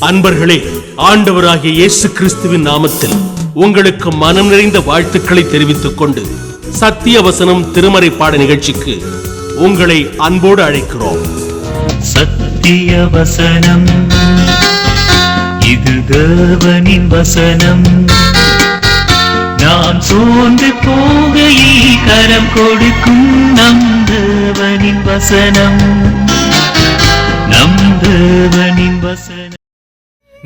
அன்பர்களே, ஆண்டவராகிய இயேசு கிறிஸ்துவின் நாமத்தில் உங்களுக்கு மனம் நிறைந்த வாழ்த்துக்களை தெரிவித்துக் கொண்டு சத்திய வசனம் திருமறை பாட நிகழ்ச்சிக்கு உங்களை அன்போடு அழைக்கிறோம். சத்திய வசனம், இது தேவனின் வசனம். நாம் சோர்ந்து போகையில் கரம் கொடுக்கும் நம் தேவனின் வசனம், நம் தேவனின் வசனம்.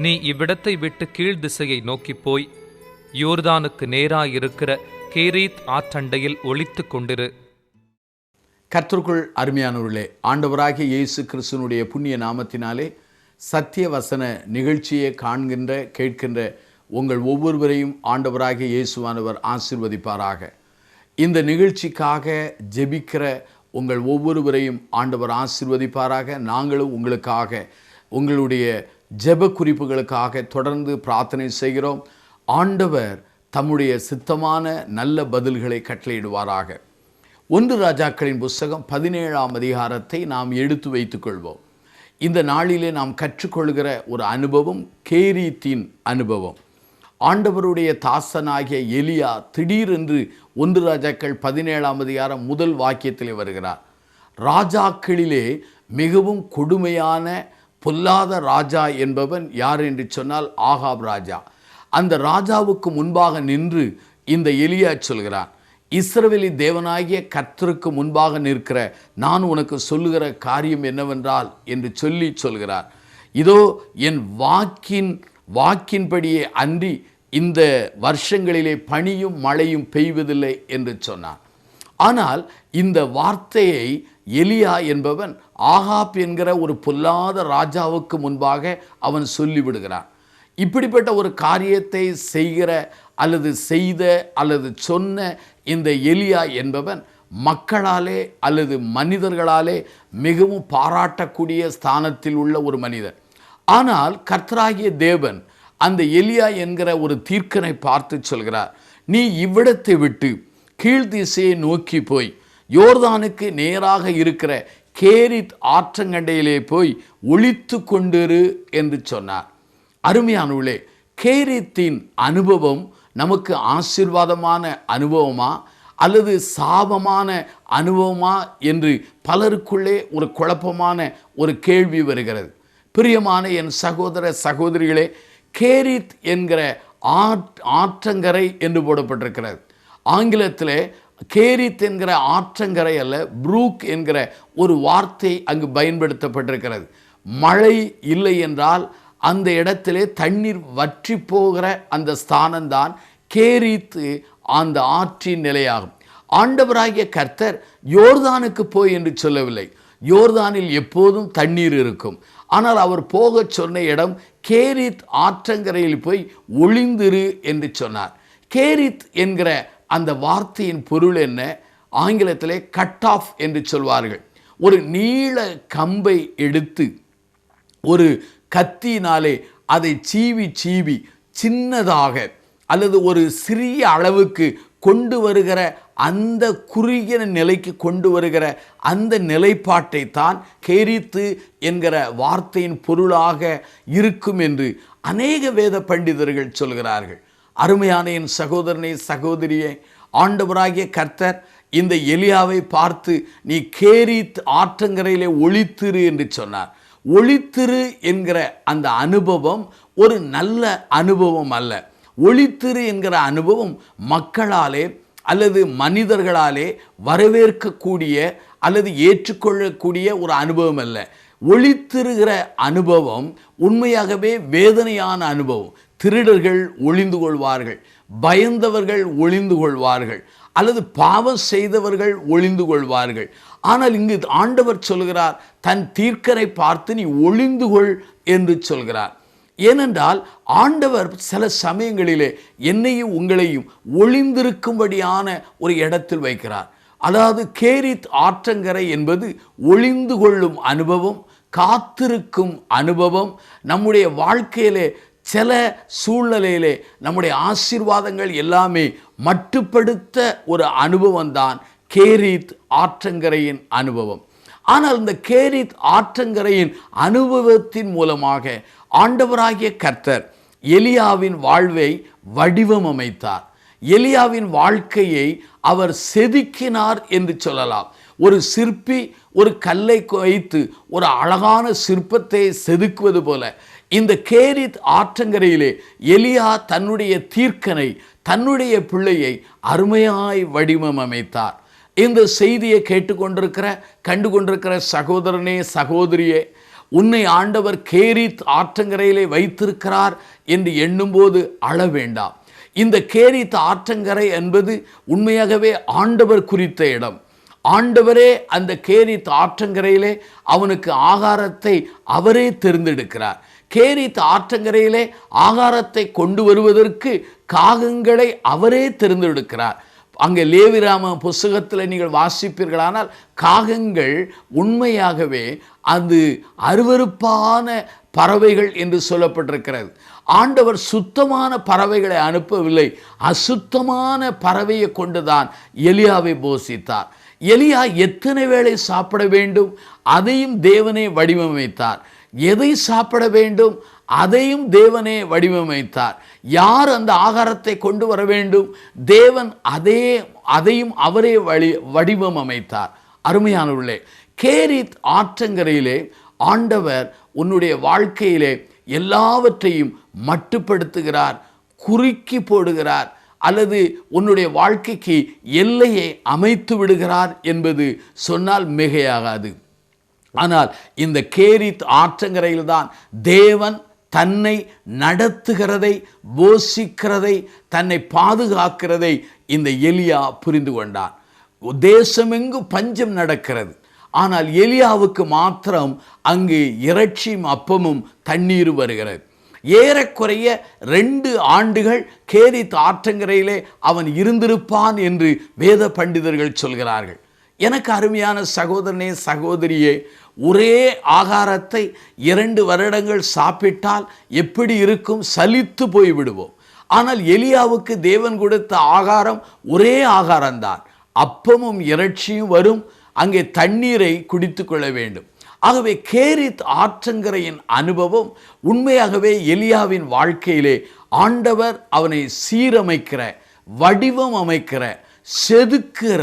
நீ இவ்விடத்தை விட்டு கீழ் திசையை நோக்கி போய் யோர்தானுக்கு நேராயிருக்கிற கேரீத் ஆற்றண்டையில் ஒளித்து கொண்டிரு. கர்த்தருக்குள் அருமையானவர்களே, ஆண்டவராகிய இயேசு கிறிஸ்துவினுடைய புண்ணிய நாமத்தினாலே சத்திய வசன நிகழ்ச்சியை காண்கின்ற கேட்கின்ற உங்கள் ஒவ்வொருவரையும் ஆண்டவராகிய இயேசுவானவர் ஆசீர்வதிப்பாராக. இந்த நிகழ்ச்சிக்காக ஜெபிக்கிற உங்கள் ஒவ்வொருவரையும் ஆண்டவர் ஆசீர்வதிப்பாராக. நாங்களும் உங்களுக்காக உங்களுடைய ஜெப குறிப்புகளுக்காக தொடர்ந்து பிரார்த்தனை செய்கிறோம். ஆண்டவர் தம்முடைய சித்தமான நல்ல பதில்களை கட்டளையிடுவாராக. 1 ராஜாக்களின் புஸ்தகம் 17ஆம் அதிகாரத்தை நாம் எடுத்து வைத்துக் கொள்வோம். இந்த நாளிலே நாம் கற்றுக்கொள்கிற ஒரு அனுபவம் கேரீத்தின் அனுபவம். ஆண்டவருடைய தாசனாகிய எலியா திடீரென்று 1 ராஜாக்கள் 17ஆம் அதிகாரம் முதல் வாக்கியத்திலே வருகிறார். ராஜாக்களிலே மிகவும் கொடுமையான பொல்லாத ராஜா என்பவன் யார் என்று சொன்னால் ஆகாப் ராஜா. அந்த ராஜாவுக்கு முன்பாக நின்று இந்த எலியா சொல்கிறான், இஸ்ரவேலின் தேவனாகிய கர்த்தருக்கு முன்பாக நிற்கிற நான் உனக்கு சொல்லுகிற காரியம் என்னவென்றால் என்று சொல்கிறார். இதோ என் வாக்கின்படியே அன்றி இந்த வருஷங்களிலே பனியும் மழையும் பெய்வதில்லை என்று சொன்னான். ஆனால் இந்த வார்த்தையை எலியா என்பவன் ஆகாப் என்கிற ஒரு பொல்லாத ராஜாவுக்கு முன்பாக அவன் சொல்லிவிடுகிறான். இப்படிப்பட்ட ஒரு காரியத்தை செய்கிற அல்லது செய்த அல்லது சொன்ன இந்த எலியா என்பவன் மக்களாலே அல்லது மனிதர்களாலே மிகவும் பாராட்டக்கூடிய ஸ்தானத்தில் உள்ள ஒரு மனிதன். ஆனால் கர்த்தராகிய தேவன் அந்த எலியா என்கிற ஒரு தீர்க்கனை பார்த்து சொல்கிறார், நீ இவ்விடத்தை விட்டு கீழ்திசையை நோக்கி போய் யோர்தானுக்கு நேராக இருக்கிற கேரீத் ஆற்றங்கண்டையிலே போய் ஒளித்து கொண்டிரு என்று சொன்னார். அருமையானவர்களே, கேரீத்தின் அனுபவம் நமக்கு ஆசீர்வாதமான அனுபவமா அல்லது சாபமான அனுபவமா என்று பலருக்குள்ளே ஒரு குழப்பமான ஒரு கேள்வி வருகிறது. பிரியமான என் சகோதர சகோதரிகளே, கேரீத் என்கிற ஆற்றங்கரை என்று போடப்பட்டிருக்கிறது. ஆங்கிலத்தில் கேரீத் என்கிற ஆற்றங்கரை அல்ல, ப்ரூக் என்கிற ஒரு வார்த்தை அங்கு பயன்படுத்தப்பட்டிருக்கிறது. மழை இல்லை என்றால் அந்த இடத்திலே தண்ணீர் வற்றி போகிற அந்த ஸ்தானம்தான் கேரீத்து அந்த ஆற்றின் நிலையாகும். ஆண்டவராகிய கர்த்தர் யோர்தானுக்கு போய் என்று சொல்லவில்லை. யோர்தானில் எப்போதும் தண்ணீர் இருக்கும். ஆனால் அவர் போக சொன்ன இடம் கேரீத் ஆற்றங்கரையில் போய் ஒளிந்திரு என்று சொன்னார். கேரீத் என்கிற அந்த வார்த்தையின் பொருள் என்ன? ஆங்கிலத்திலே கட் ஆஃப் என்று சொல்வார்கள். ஒரு நீள கம்பை எடுத்து ஒரு கத்தியினாலே அதை சீவி சின்னதாக அல்லது ஒரு சிறிய அளவுக்கு கொண்டு வருகிற அந்த குறுகிய நிலைக்கு கொண்டு வருகிற அந்த நிலைப்பாட்டை தான் கேரீத்து என்கிற வார்த்தையின் பொருளாக இருக்கும் என்று அநேக வேத பண்டிதர்கள் சொல்கிறார்கள். அருமையான என் சகோதரனே சகோதரியே, ஆண்டவராகிய கர்த்தர் இந்த எலியாவை பார்த்து நீ கேரீத் ஆற்றங்கரையிலே ஒளித்திரு என்று சொன்னார். ஒளித்திரு என்கிற அந்த அனுபவம் ஒரு நல்ல அனுபவம் அல்ல. ஒளித்திரு என்கிற அனுபவம் மக்களாலே அல்லது மனிதர்களாலே வரவேற்கக்கூடிய அல்லது ஏற்றுக்கொள்ளக்கூடிய ஒரு அனுபவம் அல்ல. ஒளித்திருகிற அனுபவம் உண்மையாகவே வேதனையான அனுபவம். திருடர்கள் ஒளிந்து கொள்வார்கள், பயந்தவர்கள் ஒளிந்து கொள்வார்கள், அல்லது பாவம் செய்தவர்கள் ஒளிந்து கொள்வார்கள். ஆனால் இங்கு ஆண்டவர் சொல்கிறார், தன் தீர்க்கனை பார்த்து நீ ஒளிந்து கொள் என்று சொல்கிறார். ஏனென்றால் ஆண்டவர் சில சமயங்களிலே என்னையும் உங்களையும் ஒளிந்திருக்கும்படியான ஒரு இடத்தில் வைக்கிறார். அதாவது கேரீத் ஆற்றங்கரை என்பது ஒளிந்து கொள்ளும் அனுபவம், காத்திருக்கும் அனுபவம். நம்முடைய வாழ்க்கையிலே சில சூழ்நிலையிலே நம்முடைய ஆசீர்வாதங்கள் எல்லாமே மட்டுப்படுத்த ஒரு அனுபவம் தான் கேரீத் ஆற்றங்கரையின் அனுபவம். ஆனால் இந்த கேரித் ஆற்றங்கரையின் அனுபவத்தின் மூலமாக ஆண்டவராகிய கர்த்தர் எலியாவின் வாழ்வை வடிவமைத்தார். எலியாவின் வாழ்க்கையை அவர் செதுக்கினார் என்று சொல்லலாம். ஒரு சிற்பி ஒரு கல்லை வைத்து ஒரு அழகான சிற்பத்தை செதுக்குவது போல இந்த கேரித் ஆற்றங்கரையிலே எலியா தன்னுடைய தீர்க்கனை, தன்னுடைய பிள்ளையை அருமையாய் வடிவமைத்தார். இந்த செய்தியை கேட்டுக்கொண்டிருக்கிற கண்டுகொண்டிருக்கிற சகோதரனே, சகோதரியே, உன்னை ஆண்டவர் கேரித் ஆற்றங்கரையிலே வைத்திருக்கிறார் என்று எண்ணும்போது அழ வேண்டாம். இந்த கேரித் ஆற்றங்கரை என்பது உண்மையாகவே ஆண்டவர் குறித்த இடம். ஆண்டவரே அந்த கேரித் ஆற்றங்கரையிலே அவனுக்கு ஆகாரத்தை அவரே தேர்ந்தெடுக்கிறார். கேரித் ஆற்றங்கரையிலே ஆகாரத்தை கொண்டு வருவதற்கு காகங்களை அவரே தேர்ந்தெடுக்கிறார். அங்கே லேவிராம புஸ்தகத்தில் நீங்கள் வாசிப்பீர்களானால் காகங்கள் உண்மையாகவே அது அருவருப்பான பறவைகள் என்று சொல்லப்பட்டிருக்கிறது. ஆண்டவர் சுத்தமான பறவைகளை அனுப்பவில்லை, அசுத்தமான பறவையை கொண்டுதான் எலியாவை போஷித்தார். எலியா எத்தனை வேளை சாப்பிட வேண்டும் அதையும் தேவனே வடிவமைத்தார். எதை சாப்பிட வேண்டும் அதையும் தேவனே வடிவமைத்தார். யார் அந்த ஆகாரத்தை கொண்டு வர வேண்டும், தேவன் அதையும் அவரே வடிவமைத்தார். அருமையானவர்களே, கேரித் ஆற்றங்கரையிலே ஆண்டவர் உன்னுடைய வாழ்க்கையிலே எல்லாவற்றையும் மட்டுப்படுத்துகிறார், குறுக்கி போடுகிறார், அல்லது உன்னுடைய வாழ்க்கைக்கு எல்லையை அமைத்து விடுகிறார் என்பது சொன்னால் மிகையாகாது. ஆனால் இந்த கேரித் ஆற்றங்கரையில் தான் தேவன் தன்னை நடத்துகிறதை, போஷிக்கிறதை, தன்னை பாதுகாக்கிறதை இந்த எலியா புரிந்து கொண்டான். தேசமெங்கு பஞ்சம் நடக்கிறது, ஆனால் எலியாவுக்கு மாத்திரம் அங்கு இறைச்சியும் அப்பமும் தண்ணீர் வருகிறது. ஏறக்குறைய 2 ஆண்டுகள் கேரித் ஆற்றங்கரையிலே அவன் இருந்திருப்பான் என்று வேத பண்டிதர்கள் சொல்கிறார்கள். எனக்கு அருமையான சகோதரனே, சகோதரியே, ஒரே ஆகாரத்தை 2 வருடங்கள் சாப்பிட்டால் எப்படி இருக்கும்? சலித்து போய்விடுவோம். ஆனால் எலியாவுக்கு தேவன் கொடுத்த ஆகாரம் ஒரே ஆகாரம்தான். அப்பமும் இறைச்சியும் வரும், அங்கே தண்ணீரை குடித்து கொள்ள வேண்டும். ஆகவே கேரித் ஆற்றங்கரையின் அனுபவம் உண்மையாகவே எலியாவின் வாழ்க்கையிலே ஆண்டவர் அவனை சீரமைக்கிற, வடிவம் அமைக்கிற, செதுக்கிற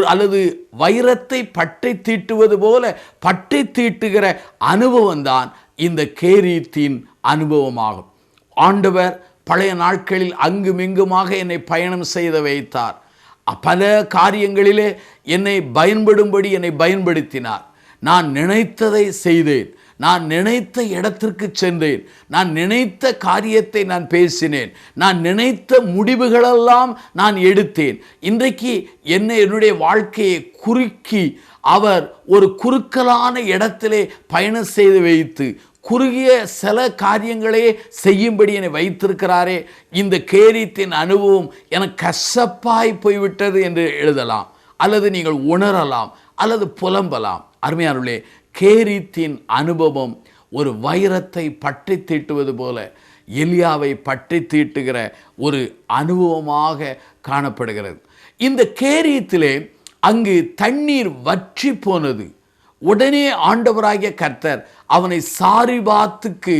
அல்லது வைரத்தை பட்டை தீட்டுவது போல பட்டை தீட்டுகிற அனுபவம் தான் இந்த கேரித்தின் அனுபவமாகும். ஆண்டவர் பழைய நாட்களில் அங்குமிங்குமாக என்னை பயணம் செய்த வைத்தார். பல காரியங்களிலே என்னை பயன்படும்படி என்னை பயன்படுத்தினார். நான் நினைத்ததை செய்தேன், நான் நினைத்த இடத்திற்கு சென்றேன், நான் நினைத்த காரியத்தை நான் பேசினேன், நான் நினைத்த முடிவுகளெல்லாம் நான் எடுத்தேன். இன்றைக்கு என்னுடைய வாழ்க்கையை குறுக்கி அவர் ஒரு குறுக்கலான இடத்திலே பயணம் செய்து வைத்து குறுகிய சில காரியங்களே செய்யும்படி என்னை வைத்திருக்கிறாரே. இந்த கேரித்தின் அனுபவம் எனக்கு கசப்பாய் போய்விட்டது என்று எழுதலாம், அல்லது நீங்கள் உணரலாம், அல்லது புலம்பலாம். அருமையானவர்களே, கேரித்தின் அனுபவம் ஒரு வைரத்தை பட்டை தீட்டுவது போல எலியாவை பட்டை தீட்டுகிற ஒரு அனுபவமாக காணப்படுகிறது. இந்த கேரியத்திலே அங்கு தண்ணீர் வற்றி போனது. உடனே ஆண்டவராகிய கர்த்தர் அவனை சாரிபாத்துக்கு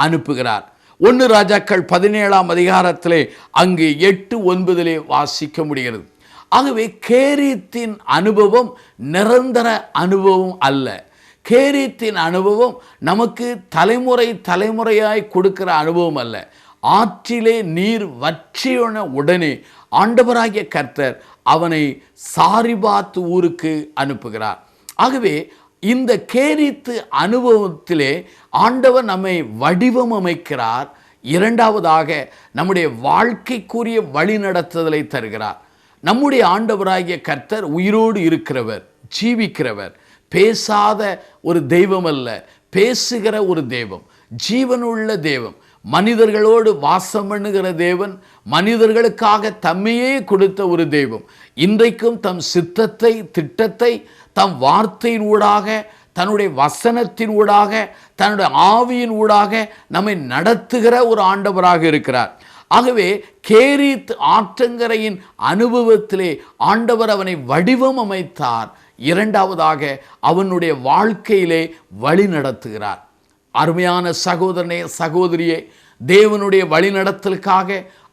அனுப்புகிறார். 1 ராஜாக்கள் 17ஆம் அதிகாரத்திலே அங்கு 8-9 வாசிக்க முடிகிறது. ஆகவே கேரித்தின் அனுபவம் நிரந்தர அனுபவம் அல்ல. கேரித்தின் அனுபவம் நமக்கு தலைமுறையாய் கொடுக்கிற அனுபவம் அல்ல. ஆற்றிலே நீர் வற்றின உடனே ஆண்டவராகிய கர்த்தர் அவனை சாரிபாத் ஊருக்கு அனுப்புகிறார். ஆகவே இந்த கேரித்து அனுபவத்திலே ஆண்டவர் நம்மை வடிவமைக்கிறார். இரண்டாவதாக நம்முடைய வாழ்க்கைக்குரிய வழிநடத்துதலை தருகிறார். நம்முடைய ஆண்டவராகிய கர்த்தர் உயிரோடு இருக்கிறவர், ஜீவிக்கிறவர், பேசாத ஒரு தெய்வம் அல்ல, பேசுகிற ஒரு தெய்வம், ஜீவனுள்ள தெய்வம், மனிதர்களோடு வாசம் பண்ணுகிற தேவன், மனிதர்களுக்காக தம்மையே கொடுத்த ஒரு தெய்வம். இன்றைக்கும் தம் சித்தத்தை, திட்டத்தை தம் வார்த்தையின் ஊடாக, தன்னுடைய வசனத்தின் ஊடாக, தன்னுடைய ஆவியின் ஊடாக நம்மை நடத்துகிற ஒரு ஆண்டவராக இருக்கிறார். ஆகவே கேரித் ஆற்றங்கரையின் அனுபவத்திலே ஆண்டவர் அவனை வடிவம் அமைத்தார். இரண்டாவதாக அவனுடைய வாழ்க்கையிலே வழி நடத்துகிறார். அருமையான சகோதரனே, சகோதரியே, தேவனுடைய வழிநடத்தலுக்காக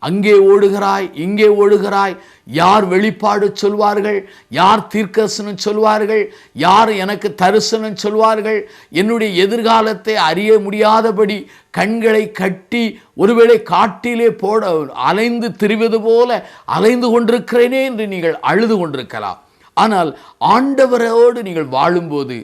அங்கே ஓடுகிறாய், இங்கே ஓடுகிறாய். யார் வெளிப்பாடு சொல்வார்கள், யார் தீர்க்கதரிசனம் சொல்வார்கள், யார் எனக்கு தரிசனம் சொல்வார்கள், என்னுடைய எதிர்காலத்தை அறிய முடியாதபடி கண்களை கட்டி ஒருவேளை காட்டிலே போட அலைந்து திரிவது போல அலைந்து கொண்டிருக்கிறேனே என்று நீங்கள் அழுது கொண்டிருக்கலாம். ஆனால் ஆண்டவரோடு நீங்கள் வாழும்போது,